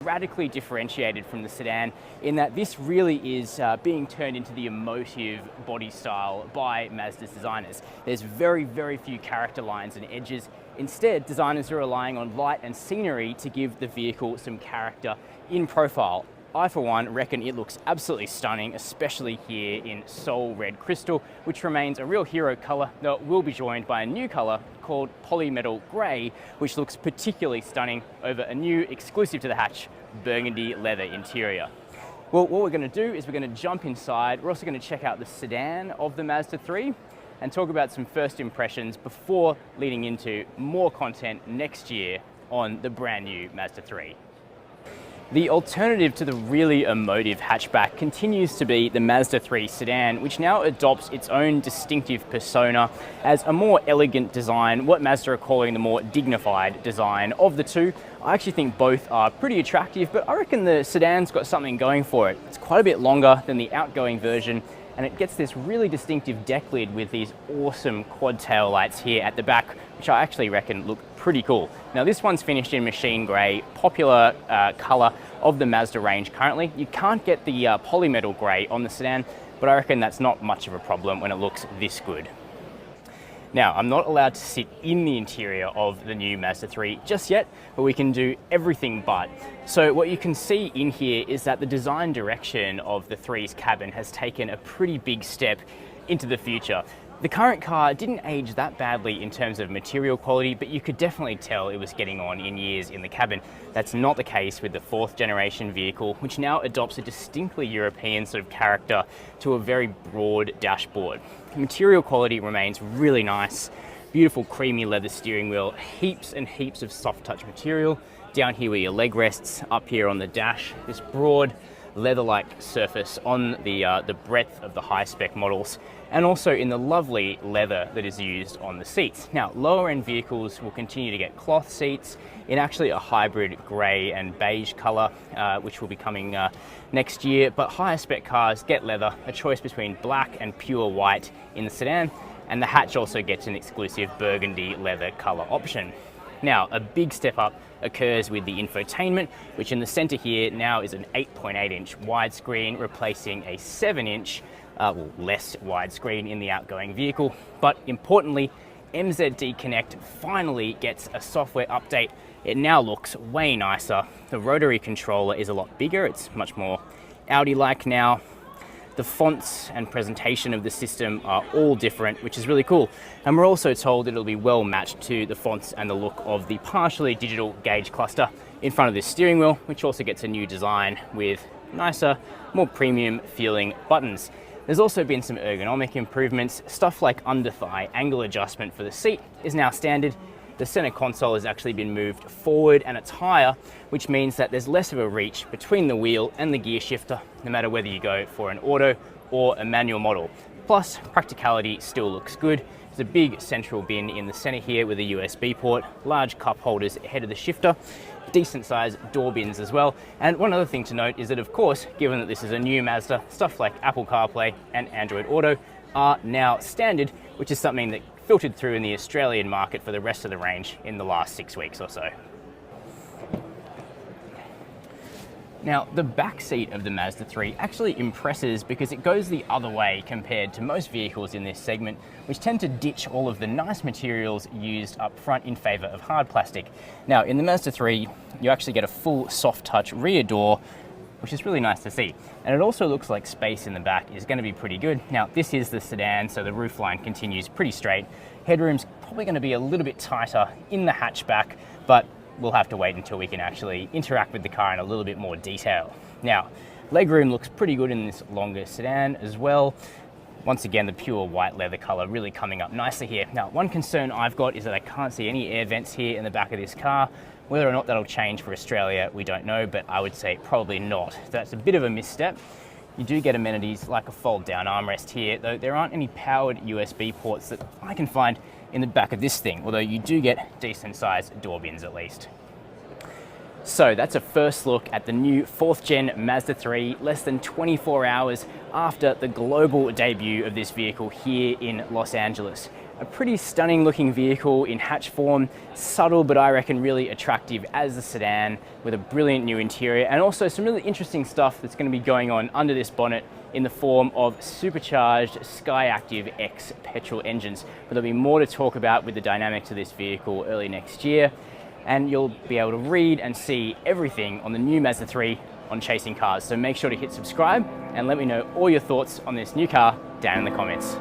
radically differentiated from the sedan in that this really is being turned into the emotive body style by Mazda's designers. There's very, very few character lines and edges. Instead, designers are relying on light and scenery to give the vehicle some character in profile. I, for one, reckon it looks absolutely stunning, especially here in Soul Red Crystal, which remains a real hero color, though it will be joined by a new color called Polymetal Grey, which looks particularly stunning over a new, exclusive to the hatch, burgundy leather interior. Well, what we're going to do is we're going to jump inside. We're also going to check out the sedan of the Mazda 3 and talk about some first impressions before leading into more content next year on the brand new Mazda 3. The alternative to the really emotive hatchback continues to be the Mazda 3 sedan, which now adopts its own distinctive persona as a more elegant design, what Mazda are calling the more dignified design of the two. I actually think both are pretty attractive, but I reckon the sedan's got something going for it. It's quite a bit longer than the outgoing version, and it gets this really distinctive deck lid with these awesome quad tail lights here at the back, which I actually reckon look pretty cool. Now this one's finished in machine grey, popular colour of the Mazda range currently. You can't get the polymetal grey on the sedan, but I reckon that's not much of a problem when it looks this good. Now, I'm not allowed to sit in the interior of the new Mazda 3 just yet, but we can do everything but. So what you can see in here is that the design direction of the 3's cabin has taken a pretty big step into the future. The current car didn't age that badly in terms of material quality, but you could definitely tell it was getting on in years in the cabin. That's not the case with the 4th generation vehicle, which now adopts a distinctly European sort of character to a very broad dashboard. The material quality remains really nice. Beautiful creamy leather steering wheel, heaps and heaps of soft touch material. Down here where your leg rests, up here on the dash, this broad leather-like surface on the breadth of the high-spec models, and also in the lovely leather that is used on the seats. Now, lower-end vehicles will continue to get cloth seats in actually a hybrid grey and beige colour, which will be coming next year, but higher-spec cars get leather, a choice between black and pure white in the sedan, and the hatch also gets an exclusive burgundy leather colour option. Now, a big step up occurs with the infotainment, which in the center here now is an 8.8-inch widescreen, replacing a 7-inch, less widescreen in the outgoing vehicle. But importantly, MZD Connect finally gets a software update. It now looks way nicer. The rotary controller is a lot bigger. It's much more Audi-like now. The fonts and presentation of the system are all different, which is really cool. And we're also told that it'll be well matched to the fonts and the look of the partially digital gauge cluster in front of this steering wheel, which also gets a new design with nicer, more premium feeling buttons. There's also been some ergonomic improvements. Stuff like under-thigh angle adjustment for the seat is now standard. The center console has actually been moved forward and it's higher, which means that there's less of a reach between the wheel and the gear shifter, no matter whether you go for an auto or a manual model. Plus, practicality still looks good. There's a big central bin in the center here with a USB port, large cup holders ahead of the shifter, decent sized door bins as well. And one other thing to note is that, of course, given that this is a new Mazda, stuff like Apple CarPlay and Android Auto are now standard, which is something that filtered through in the Australian market for the rest of the range in the last 6 weeks or so. Now, the back seat of the Mazda 3 actually impresses because it goes the other way compared to most vehicles in this segment, which tend to ditch all of the nice materials used up front in favor of hard plastic. Now, in the Mazda 3, you actually get a full soft touch rear door, which is really nice to see. And it also looks like space in the back is going to be pretty good. Now, this is the sedan, so the roofline continues pretty straight. Headroom's probably going to be a little bit tighter in the hatchback, but we'll have to wait until we can actually interact with the car in a little bit more detail. Now, legroom looks pretty good in this longer sedan as well. Once again, the pure white leather color really coming up nicely here. Now, one concern I've got is that I can't see any air vents here in the back of this car. Whether or not that'll change for Australia, we don't know, but I would say probably not. So that's a bit of a misstep. You do get amenities like a fold-down armrest here, though there aren't any powered USB ports that I can find in the back of this thing, although you do get decent-sized door bins at least. So that's a first look at the new 4th gen Mazda 3, less than 24 hours after the global debut of this vehicle here in Los Angeles. A pretty stunning looking vehicle in hatch form, subtle but I reckon really attractive as a sedan, with a brilliant new interior, and also some really interesting stuff that's going to be going on under this bonnet in the form of supercharged Skyactiv X petrol engines. But there'll be more to talk about with the dynamics of this vehicle early next year, and you'll be able to read and see everything on the new Mazda 3 on Chasing Cars. So make sure to hit subscribe and let me know all your thoughts on this new car down in the comments.